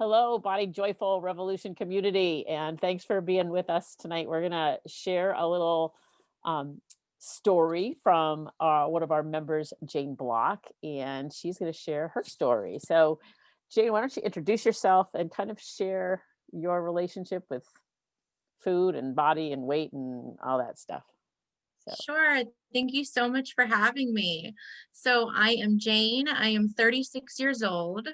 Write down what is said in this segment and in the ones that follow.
Hello, Body Joyful Revolution community, and thanks for being with us tonight. We're gonna share a little um, story from one of our members, Jane Block, and she's gonna share her story. So, Jane, why don't you introduce yourself and kind of share your relationship with food and body and weight and all that stuff? So, Sure. Thank you so much for having me. So, I am Jane. I am 36 years old.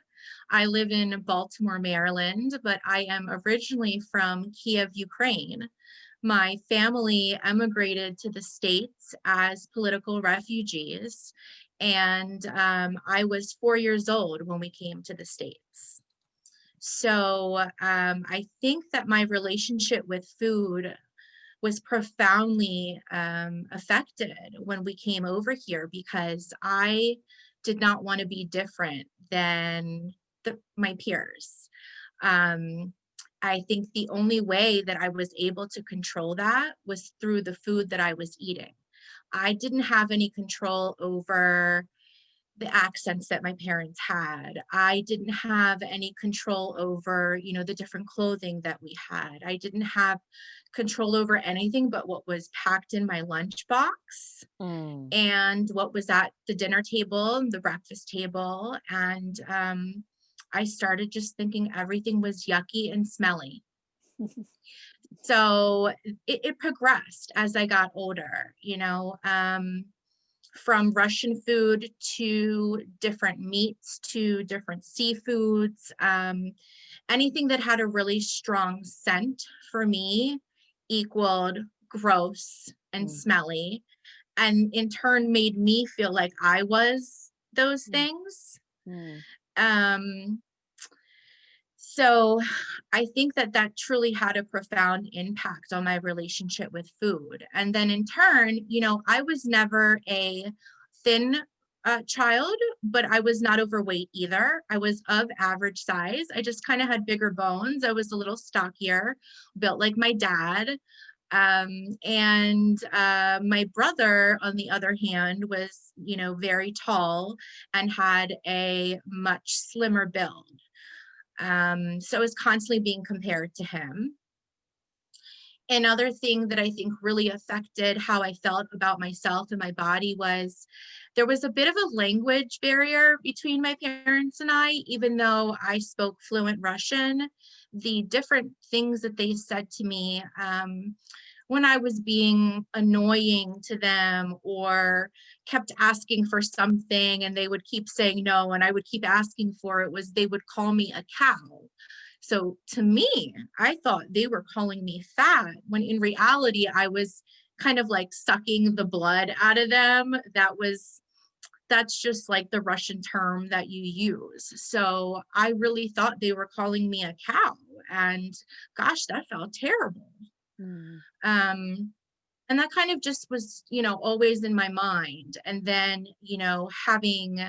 I live in Baltimore, Maryland, but I am originally from Kiev, Ukraine. My family emigrated to the States as political refugees, and I was 4 years old when we came to the States. So, I think that my relationship with food was profoundly affected when we came over here because I did not want to be different than my peers. Um, I think the only way that I was able to control that was through the food that I was eating. I didn't have any control over the accents that my parents had. I didn't have any control over, the different clothing that we had. I didn't have control over anything but what was packed in my lunchbox mm, and what was at the dinner table, the breakfast table. And I started just thinking everything was yucky and smelly. So it progressed as I got older, from Russian food to different meats to different seafoods. Anything that had a really strong scent for me equaled gross and mm, smelly, and in turn made me feel like I was those mm, things. mm, Um, so I think that that truly had a profound impact on my relationship with food. And then in turn, I was never a thin child, but I was not overweight either. I was of average size. I just kind of had bigger bones. I was a little stockier, built like my dad. And my brother, on the other hand, was, very tall and had a much slimmer build. So I was constantly being compared to him. Another thing that I think really affected how I felt about myself and my body was there was a bit of a language barrier between my parents and I, even though I spoke fluent Russian. The different things that they said to me when I was being annoying to them or kept asking for something and they would keep saying no and I would keep asking for it was they would call me a cow. So to me, I thought they were calling me fat when in reality, I was kind of like sucking the blood out of them. That's just like the Russian term that you use. So I really thought they were calling me a cow. And gosh, that felt terrible. mm, Um, and that kind of just was, always in my mind. And then, having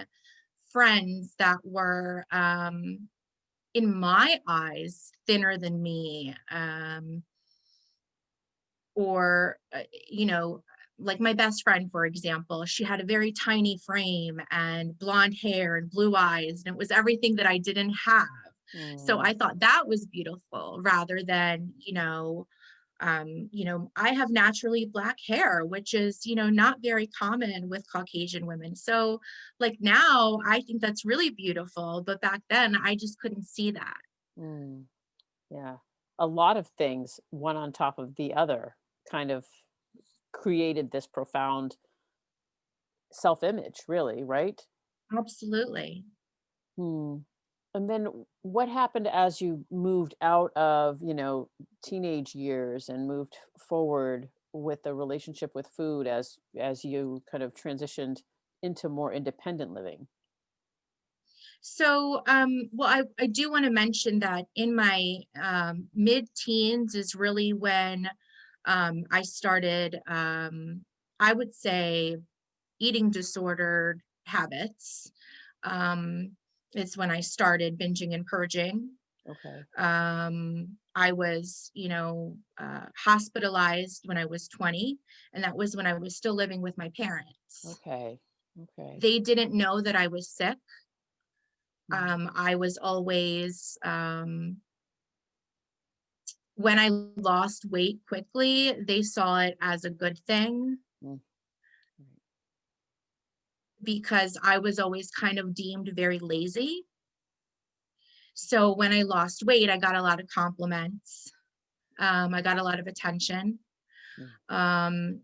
friends that were in my eyes, thinner than me, or, like my best friend, for example, she had a very tiny frame and blonde hair and blue eyes, and it was everything that I didn't have. So mm. I thought that was beautiful rather than, I have naturally black hair, which is, not very common with Caucasian women. So, like now, I think that's really beautiful, but back then, I just couldn't see that. Mm. Yeah. A lot of things, one on top of the other, kind of created this profound self-image, really, right? Absolutely. Hmm. And then what happened as you moved out of, teenage years and moved forward with the relationship with food as you kind of transitioned into more independent living? So, well, I do want to mention that in my mid teens is really when I started, I would say, eating disordered habits. Um, it's when I started binging and purging. Okay. I was, hospitalized when I was 20, and that was when I was still living with my parents. Okay. Okay. They didn't know that I was sick. Mm, I was always, when I lost weight quickly, they saw it as a good thing mm, because I was always kind of deemed very lazy. So when I lost weight, I got a lot of compliments. I got a lot of attention. mm. Um,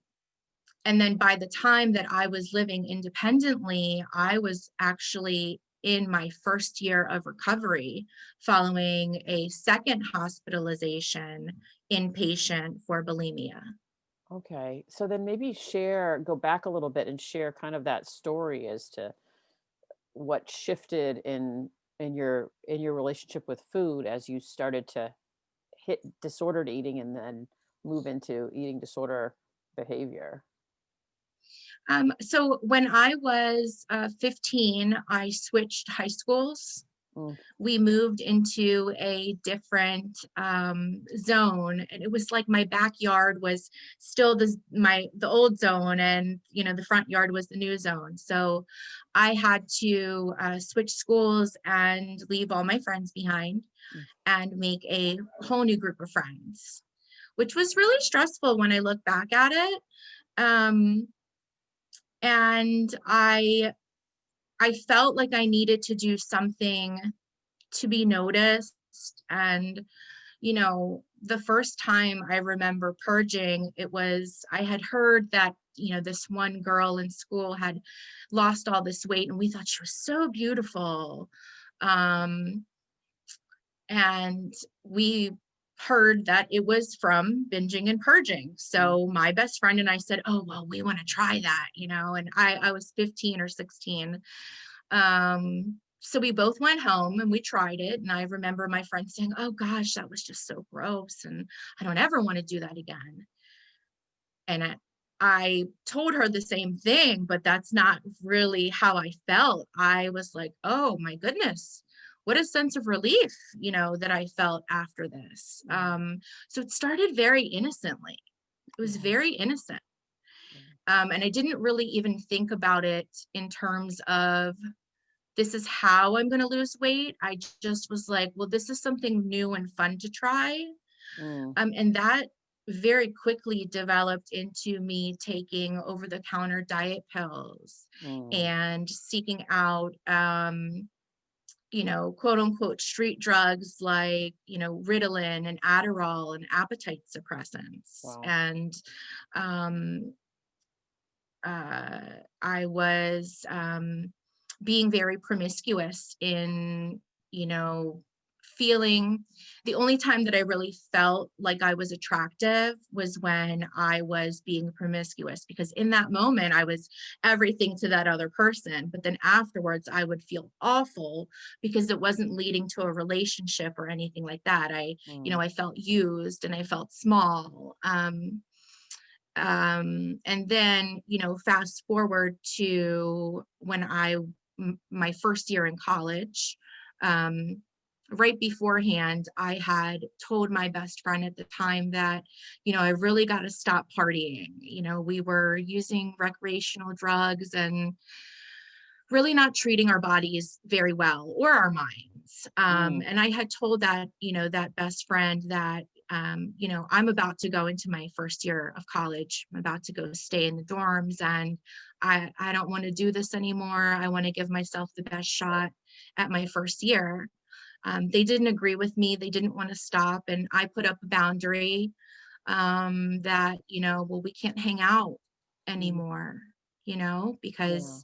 and then by the time that I was living independently, I was actually in my first year of recovery following a second hospitalization inpatient for bulimia. Okay. So then maybe go back a little bit and share kind of that story as to what shifted in your relationship with food as you started to hit disordered eating and then move into eating disorder behavior. So when I was 15, I switched high schools. Mm, We moved into a different zone, and it was like my backyard was still the old zone, and the front yard was the new zone. So I had to switch schools and leave all my friends behind mm, and make a whole new group of friends, which was really stressful when I look back at it. Um, and I felt like I needed to do something to be noticed. And the first time I remember purging, I had heard that this one girl in school had lost all this weight, and we thought she was so beautiful. um and we heard that it was from binging and purging. mm, So my best friend and I said, oh well, we want to try that. And I was 15 or 16. So we both went home and we tried it. And I remember my friend saying, oh gosh, that was just so gross. And I don't ever want to do that again. And I told her the same thing, but that's not really how I felt. I was like, oh my goodness, what a sense of relief, that I felt after this. mm. So it started very innocently. It was Yeah. very innocent. Yeah. And I didn't really even think about it in terms of this is how I'm going to lose weight. I just was like, well, this is something new and fun to try. Mm, And that very quickly developed into me taking over the counter diet pills mm, and seeking out, quote unquote street drugs like, Ritalin and Adderall and appetite suppressants. wow. And um, I was being very promiscuous in, feeling the only time that I really felt like I was attractive was when I was being promiscuous, because in that moment I was everything to that other person. But then afterwards I would feel awful because it wasn't leading to a relationship or anything like that. Mm, I felt used and I felt small. And then fast forward to when my first year in college. um, right beforehand I had told my best friend at the time that I really got to stop partying. We were using recreational drugs and really not treating our bodies very well, or our minds. mm, And I had told that best friend that, I'm about to go into my first year of college. I'm about to go stay in the dorms, and I don't want to do this anymore. I want to give myself the best shot at my first year. They didn't agree with me. They didn't want to stop. And I put up a boundary, that, well, we can't hang out mm, anymore, yeah. because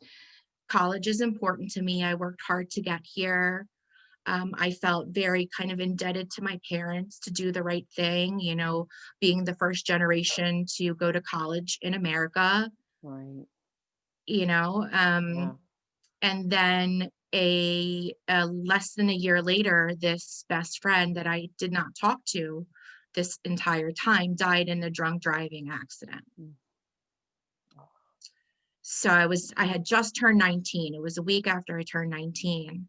college is important to me. I worked hard to get here. I felt very kind of indebted to my parents to do the right thing, being the first generation to go to college in America, Right. you know. Yeah. And then a less than a year later, this best friend that I did not talk to this entire time died in a drunk driving accident. Mm. Oh, So I had just turned 19. It was a week after I turned 19.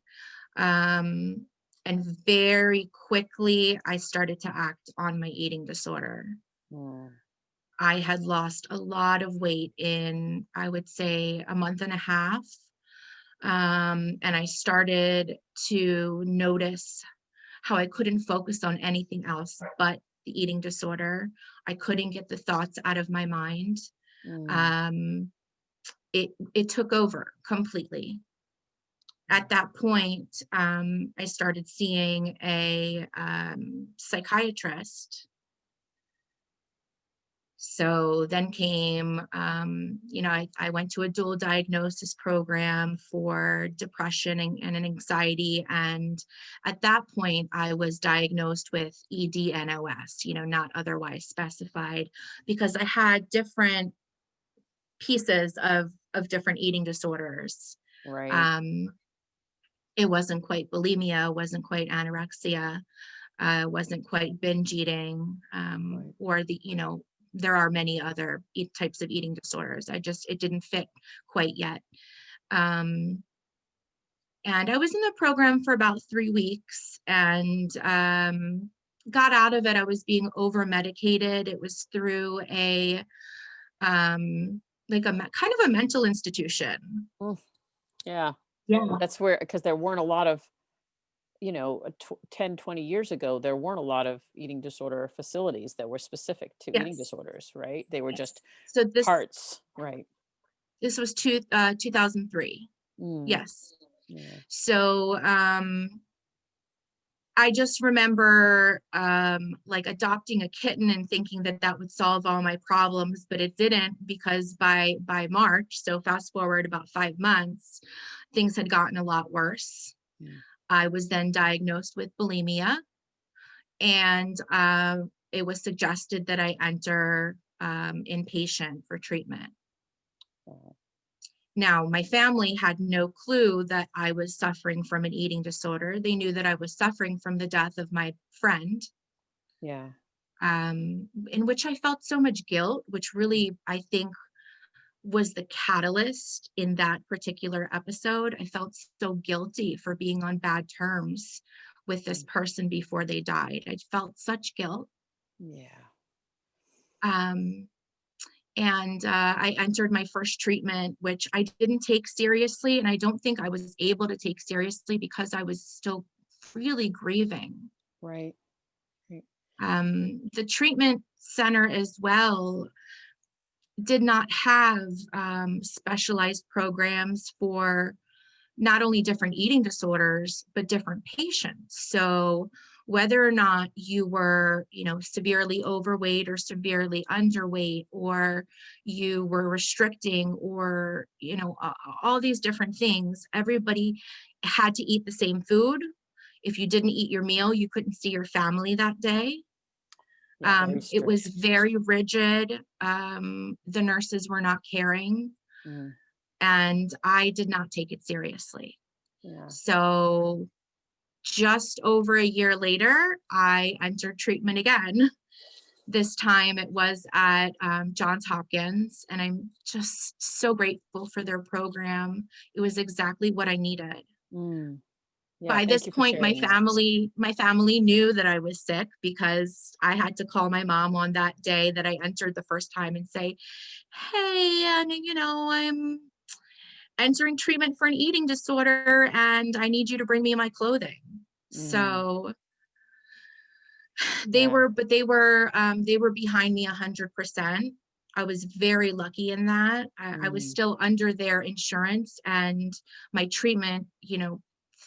Um, and very quickly, I started to act on my eating disorder. mm, I had lost a lot of weight in, I would say, a month and a half. And I started to notice how I couldn't focus on anything else but the eating disorder. I couldn't get the thoughts out of my mind. Mm, Um, it took over completely. yeah. At that point, I started seeing a psychiatrist. So then came, I went to a dual diagnosis program for depression and anxiety. And at that point, I was diagnosed with EDNOS, not otherwise specified, because I had different pieces of different eating disorders. Right. Um, it wasn't quite bulimia, wasn't quite anorexia, wasn't quite binge eating, Right. or there are many other types of eating disorders. It didn't fit quite yet. Um, and I was in the program for about 3 weeks and got out of it. I was being over medicated. It was through um, kind of a mental institution. Mm, yeah. Yeah. That's where, because there weren't a lot of, 10, 20 years ago, there weren't a lot of eating disorder facilities that were specific to eating Yes. disorders, right? They were Yes. just So parts, right? this was 2003. Mm, Yes. yeah. So I just remember like adopting a kitten and thinking that that would solve all my problems, but it didn't, because by March, so fast forward about 5 months, things had gotten a lot worse. Mm, I was then diagnosed with bulimia, and it was suggested that I enter inpatient for treatment. wow. Now, my family had no clue that I was suffering from an eating disorder. They knew that I was suffering from the death of my friend, Yeah. in which I felt so much guilt, which really, I think, was the catalyst in that particular episode. I felt so guilty for being on bad terms with this Mm, person before they died. I felt such guilt. yeah. Um, and I entered my first treatment, which I didn't take seriously. And I don't think I was able to take seriously because I was still really grieving. Right. Right. The treatment center as well did not have specialized programs for not only different eating disorders, but different patients. So whether or not you were, severely overweight or severely underweight, or you were restricting, or, all these different things, everybody had to eat the same food. If you didn't eat your meal, you couldn't see your family that day. Yeah. Very It was strict. very rigid. The nurses were not caring, Mm, and I did not take it seriously. yeah. So just over a year later, I entered treatment again. This time it was at Johns Hopkins, and I'm just so grateful for their program. It was exactly what I needed. Mm, yeah. By Thank this you for point, my sharing that. family knew that I was sick, because I had to call my mom on that day that I entered the first time and say, "Hey, and I'm entering treatment for an eating disorder, and I need you to bring me my clothing." Mm, So yeah. they were behind me 100%. I was very lucky in that. I was Mm, still under their insurance, and my treatment,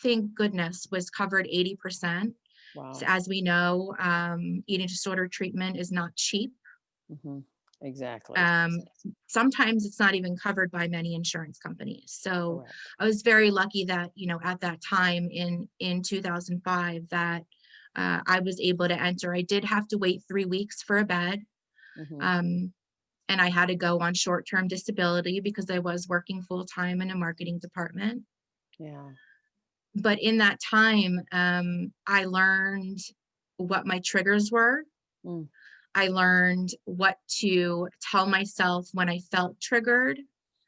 thank goodness, was covered 80%. So wow. as we know, eating disorder treatment is not cheap. Hmm. Exactly. Um, Sometimes it's not even covered by many insurance companies. So Correct. I was very lucky that, at that time in 2005, that I was able to enter. I did have to wait 3 weeks for a bed. Hmm. Um, and I had to go on short-term disability because I was working full-time in a marketing department. Yeah. But in that time, I learned what my triggers were. Mm, I learned what to tell myself when I felt triggered.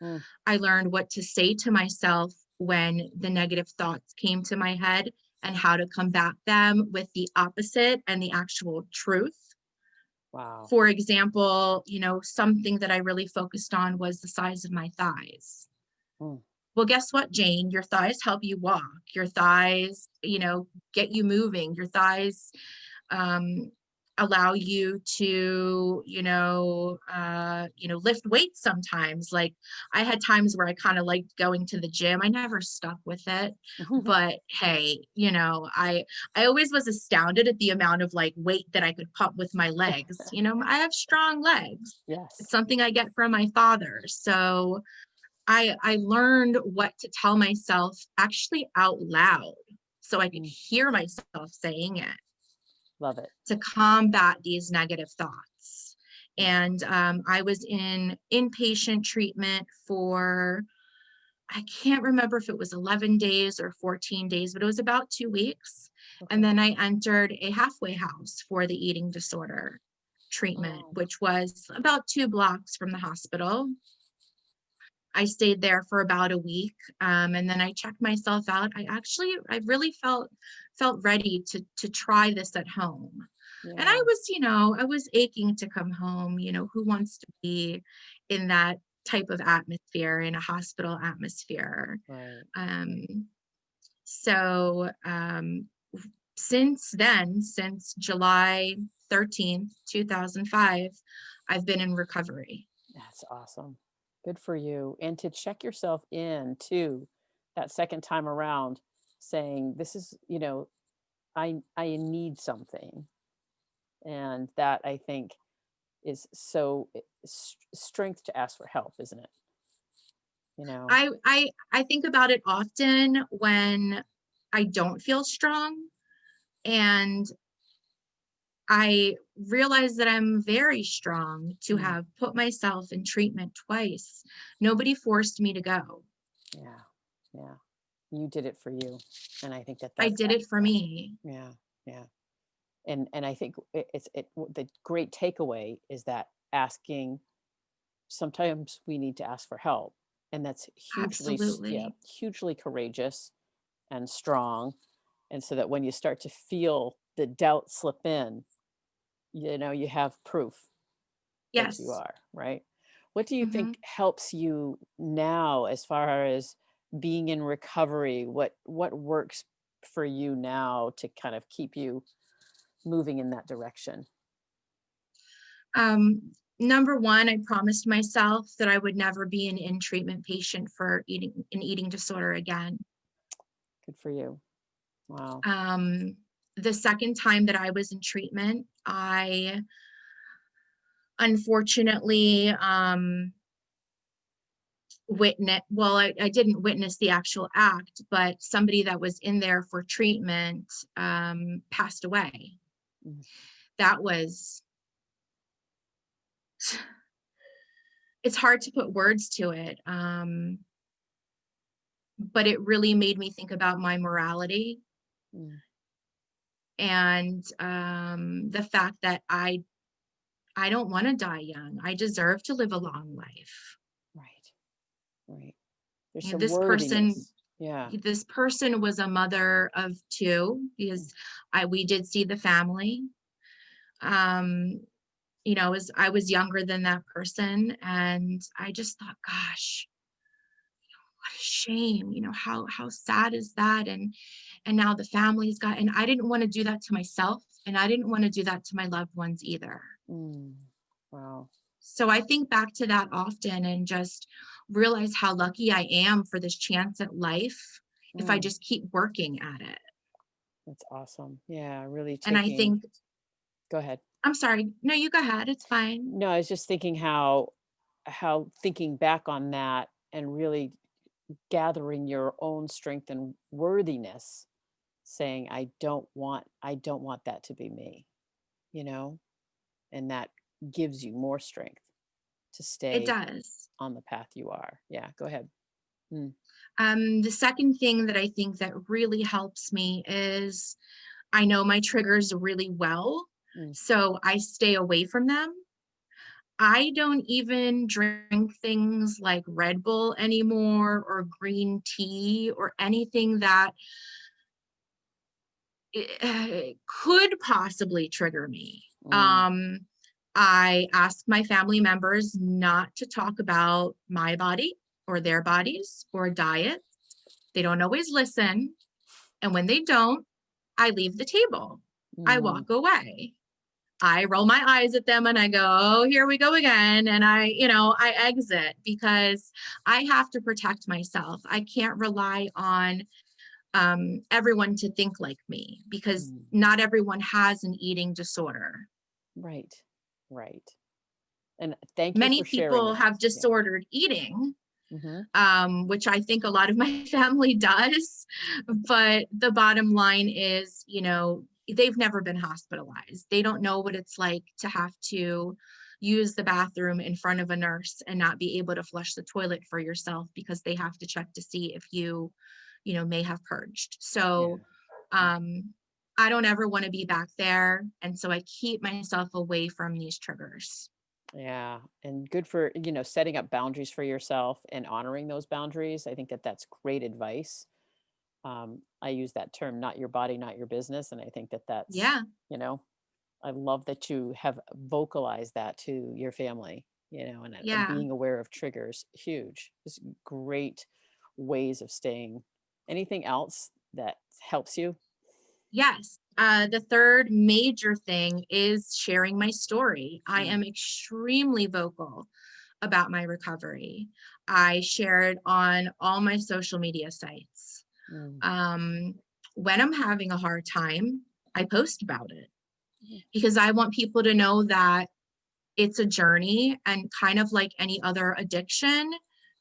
mm, I learned what to say to myself when the negative thoughts came to my head, and how to combat them with the opposite and the actual truth. wow. For example, something that I really focused on was the size of my thighs. Mm, well, guess what, Jane? Your thighs help you walk. Your thighs, get you moving. Your thighs um, allow you to, lift weights sometimes. Like I had times where I kind of liked going to the gym. I never stuck with it, but hey, I always was astounded at the amount of like weight that I could pump with my legs. I have strong legs. It's Yes. something I get from my father. So I learned what to tell myself actually out loud so I could Mm, hear myself saying it love it. to combat these negative thoughts. Yeah. And I was in inpatient treatment for, I can't remember if it was 11 days or 14 days, but it was about 2 weeks. And Okay. then I entered a halfway house for the eating disorder treatment, Oh, which was about 2 blocks from the hospital. I stayed there for about a week, and then I checked myself out. I really felt ready to try this at home. And yeah. I was aching to come home. Who wants to be in that type of atmosphere, in a hospital atmosphere? Right. Um, so since then, since July 13th, 2005, I've been in recovery. That's awesome. Good for you. And to check yourself in too, that second time around, saying, this is, I need something. And that I think is so strength to ask for help, isn't it? You know? I think about it often when I don't feel strong, and I realize that I'm very strong to Mm, have put myself in treatment twice. Nobody forced me to go. yeah. Yeah. You did it for you. And I think that I that's did it for awesome. me. Yeah. Yeah. And I think the great takeaway is that asking, sometimes we need to ask for help, and that's Absolutely. hugely courageous and strong. And so that when you start to feel the doubt slip in, you have proof that you Yes. are right. What do you hmm think helps you now as far as being in recovery? What works for you now to kind of keep you moving in that direction? Number one, I promised myself that I would never be an in-treatment patient for an eating disorder again. Good for you. Wow. Um, the second time that I was in treatment, I unfortunately I didn't witness the actual act, but somebody that was in there for treatment passed away. Mm, That was, it's hard to put words to it, but it really made me think about my morality mm, and the fact that I don't want to die young. I deserve to live a long life. right. Right. There's You know, some worthiness. Yeah. this person was a mother of two Mm, because we did see the family. Um, as I was younger than that person, and I just thought, gosh, what a shame. How sad is that? And now the family's got, and I didn't want to do that to myself, and I didn't want to do that to my loved ones either. mm. Wow. So I think back to that often and just realize how lucky I am for this chance at life if I Mm, just keep working at it. that's awesome. Yeah, really And I taking. think, Go ahead. I'm sorry. No, you go ahead. It's fine. No, I was just thinking how thinking back on that and really gathering your own strength and worthiness, saying, I don't want that to be me, you know? And that gives you more strength to It stay does. on the path you are. Yeah, go ahead. Mm, The second thing that I think that really helps me is I know my triggers really well, mm, so I stay away from them. I don't even drink things like Red Bull anymore or green tea or anything that could possibly trigger me. mm, I ask my family members not to talk about my body. or their bodies or diets. They don't always listen. And when they don't, I leave the table. I Mm, walk away. I roll my eyes at them and I go, oh, here we go again. And I exit because I have to protect myself. I can't rely on everyone to think like me because mm. not everyone has an eating disorder. Right. Right. And thank you Many for sharing people that. have Yeah. disordered eating, Hmm. which I think a lot of my family does. But the bottom line is, they've never been hospitalized. They don't know what it's like to have to use the bathroom in front of a nurse and not be able to flush the toilet for yourself because they have to check to see if you may have purged. Yeah. So I don't ever want to be back there. And so I keep myself away from these triggers. Yeah. And good for, setting up boundaries for yourself and honoring those boundaries. I think that that's great advice. I use that term, not your body, not your business. And I think that that's, Yeah. you know, I love that you have vocalized that to your family, and Yeah. being aware of triggers, huge. Just great ways of staying. Anything else that helps you? Yes. The third major thing is sharing my story. I Mm, am extremely vocal about my recovery. I share it on all my social media sites. mm, Um, when I'm having a hard time, I post about it mm. because I want people to know that it's a journey, and kind of like any other addiction,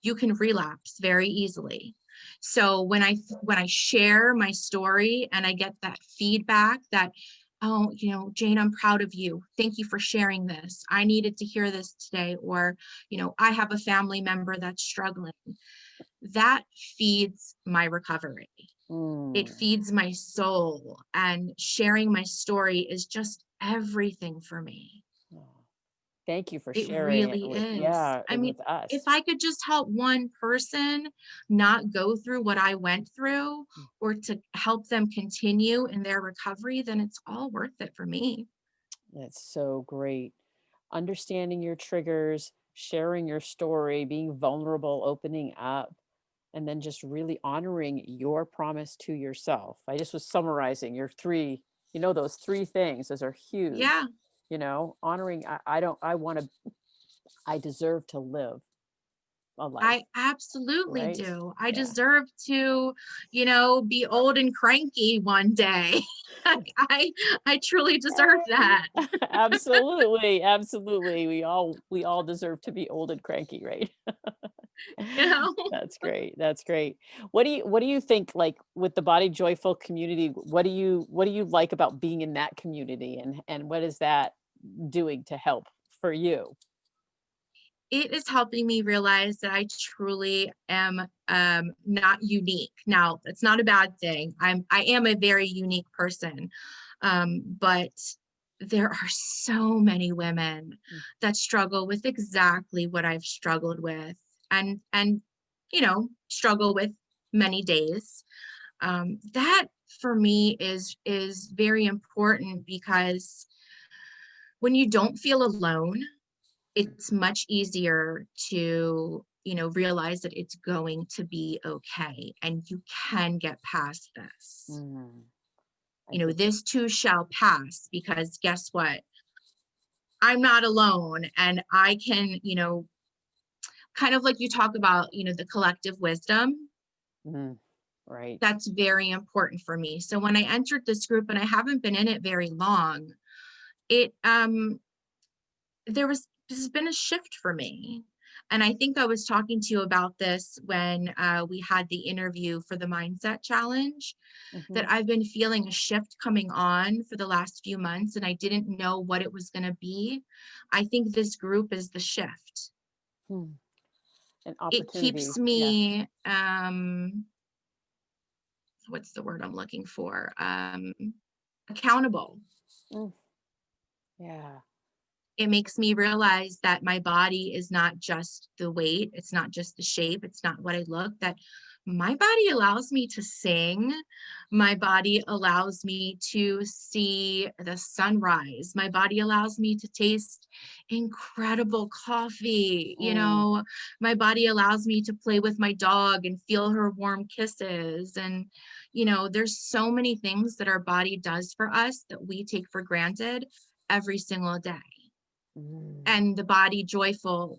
you can relapse very easily. So when I share my story and I get that feedback that, oh, Jane, I'm proud of you, thank you for sharing this, I needed to hear this today, or I have a family member that's struggling, that feeds my recovery. It Mm. feeds my soul, and sharing my story is just everything for me. Oh, thank you for It sharing it really with, is. yeah, I mean, with if us. I could just help one person not go through what I went through, Mm. or to help them continue in their recovery, then it's all worth it for me. That's so great. Understanding your triggers, sharing your story, being vulnerable, opening up, and then just really honoring your promise to yourself. I just was summarizing your three, those three things. Those are huge. Yeah, Honoring, I don't, I want to, I deserve to live a life, I absolutely right? do. I Yeah. deserve to, be old and cranky one day. I truly deserve that. Absolutely, absolutely. We all deserve to be old and cranky, right? You know? That's great. That's great. What do you think, like, with the Body Joyful community, what do you like about being in that community, and what is that doing to help for you? It is helping me realize that I truly am not unique. Now, it's not a bad thing. I am a very unique person. But there are so many women Mm, that struggle with exactly what I've struggled with, and struggle with many days. That for me is very important because when you don't feel alone, it's much easier to realize that it's going to be okay and you can get past this. mm. I think This too shall pass, because guess what, I'm not alone, and I can, kind of like you talk about, the collective wisdom. mm, right. That's very important for me. So when I entered this group, and I haven't been in it very long, it this has been a shift for me. And I think I was talking to you about this when we had the interview for the Mindset Challenge, that Mhm. I've been feeling a shift coming on for the last few months, and I didn't know what it was going to be. I think this group is the shift. Hmm. An It keeps opportunity. Yeah. me, what's the word I'm looking for? Accountable. Mm, yeah. It makes me realize that my body is not just the weight, it's not just the shape, it's not what I look, that My body allows me to sing. My body allows me to see the sunrise. My body allows me to taste incredible coffee. Mm, My body allows me to play with my dog and feel her warm kisses. And, there's so many things that our body does for us that we take for granted every single day. mm. And the body joyful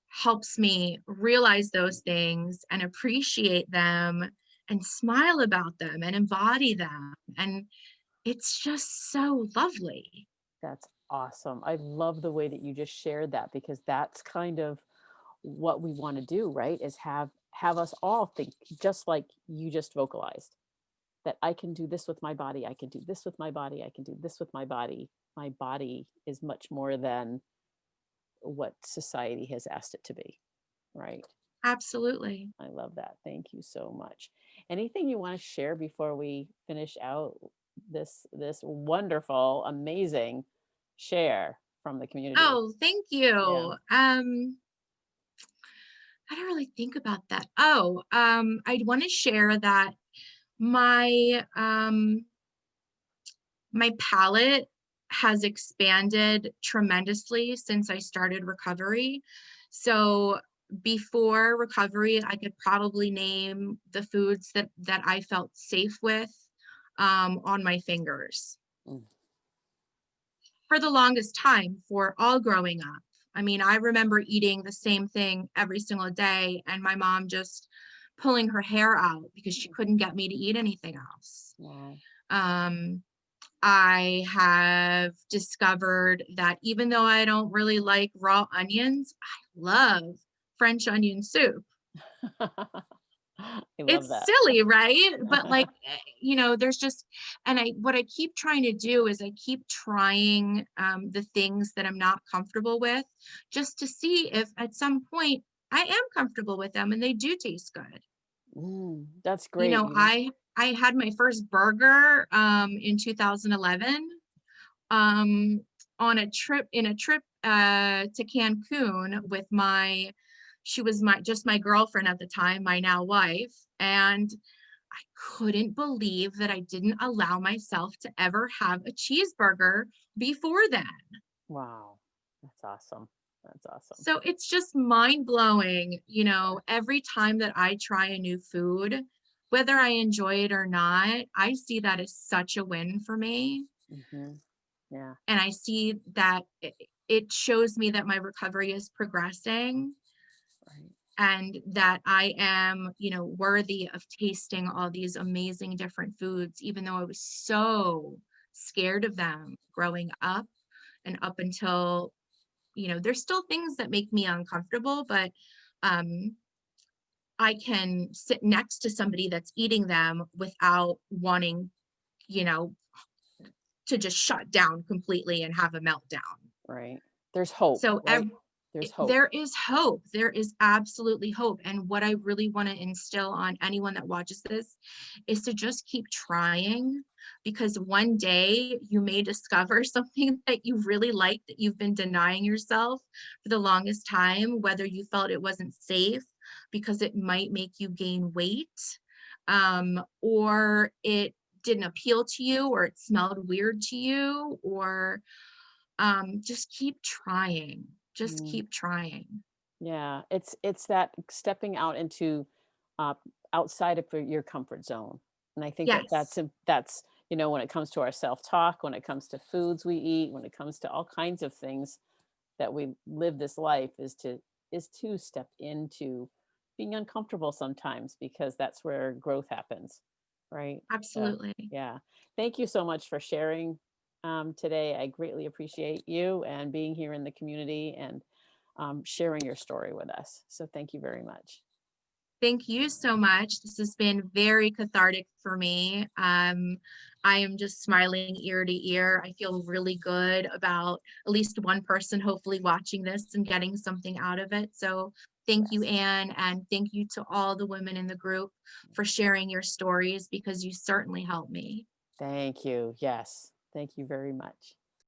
helps me realize those things and appreciate them and smile about them and embody them. And it's just so lovely. That's awesome. I love the way that you just shared that because that's kind of what we want to do, right? Is have us all think just like you just vocalized that I can do this with my body, I can do this with my body, I can do this with my body. My body is much more than what society has asked it to be, right? Absolutely. I love that. Thank you so much. Anything you want to share before we finish out this wonderful, amazing share from the community? Oh, thank Yeah. you. I don't really think about that. Oh, I'd want to share that my my palate has expanded tremendously since I started recovery. So before recovery, I could probably name the foods that I felt safe with on my fingers Mm. for the longest time for all growing up. I mean, I remember eating the same thing every single day, and my mom just pulling her hair out because she couldn't get me to eat anything else. Wow. Um, I have discovered that even though I don't really like raw onions, I love French onion soup. I love It's that. silly, right? But like, there's just, and what I keep trying to do is I keep trying the things that I'm not comfortable with just to see if at some point I am comfortable with them and they do taste good. That's You great. know, I had my first burger in 2011 um, on a trip to Cancun with she was my girlfriend at the time, my now wife, and I couldn't believe that I didn't allow myself to ever have a cheeseburger before then. Wow. That's awesome. That's awesome. So it's just mind blowing, every time that I try a new food, whether I enjoy it or not, I see that as such a win for me. Hmm. Yeah. And I see that it shows me that my recovery is progressing Right. and that I am, worthy of tasting all these amazing different foods, even though I was so scared of them growing up and up until, there's still things that make me uncomfortable, but um, I can sit next to somebody that's eating them without wanting, you know, to just shut down completely and have a meltdown. Right. There's hope, So right? There's hope. there is hope. There is absolutely hope. And what I really want to instill on anyone that watches this is to just keep trying because one day you may discover something that you really like that you've been denying yourself for the longest time, whether you felt it wasn't safe because it might make you gain weight, or it didn't appeal to you, or it smelled weird to you, or just keep trying. Just Mm. keep trying. Yeah. It's that stepping out into uh, outside of your comfort zone. And I think that Yes, that's, when it comes to our self-talk, when it comes to foods we eat, when it comes to all kinds of things that we live this life is to step into being uncomfortable sometimes because that's where growth happens, right? So absolutely. yeah, thank you so much for sharing today. I greatly appreciate you and being here in the community and sharing your story with us. So thank you very much. Thank you so much. This has been very cathartic for me. I am just smiling ear to ear. I feel really good about at least one person hopefully watching this and getting something out of it. So thank you, Yes, Anne, and thank you to all the women in the group for sharing your stories because you certainly helped me. thank you. Yes, thank you very much.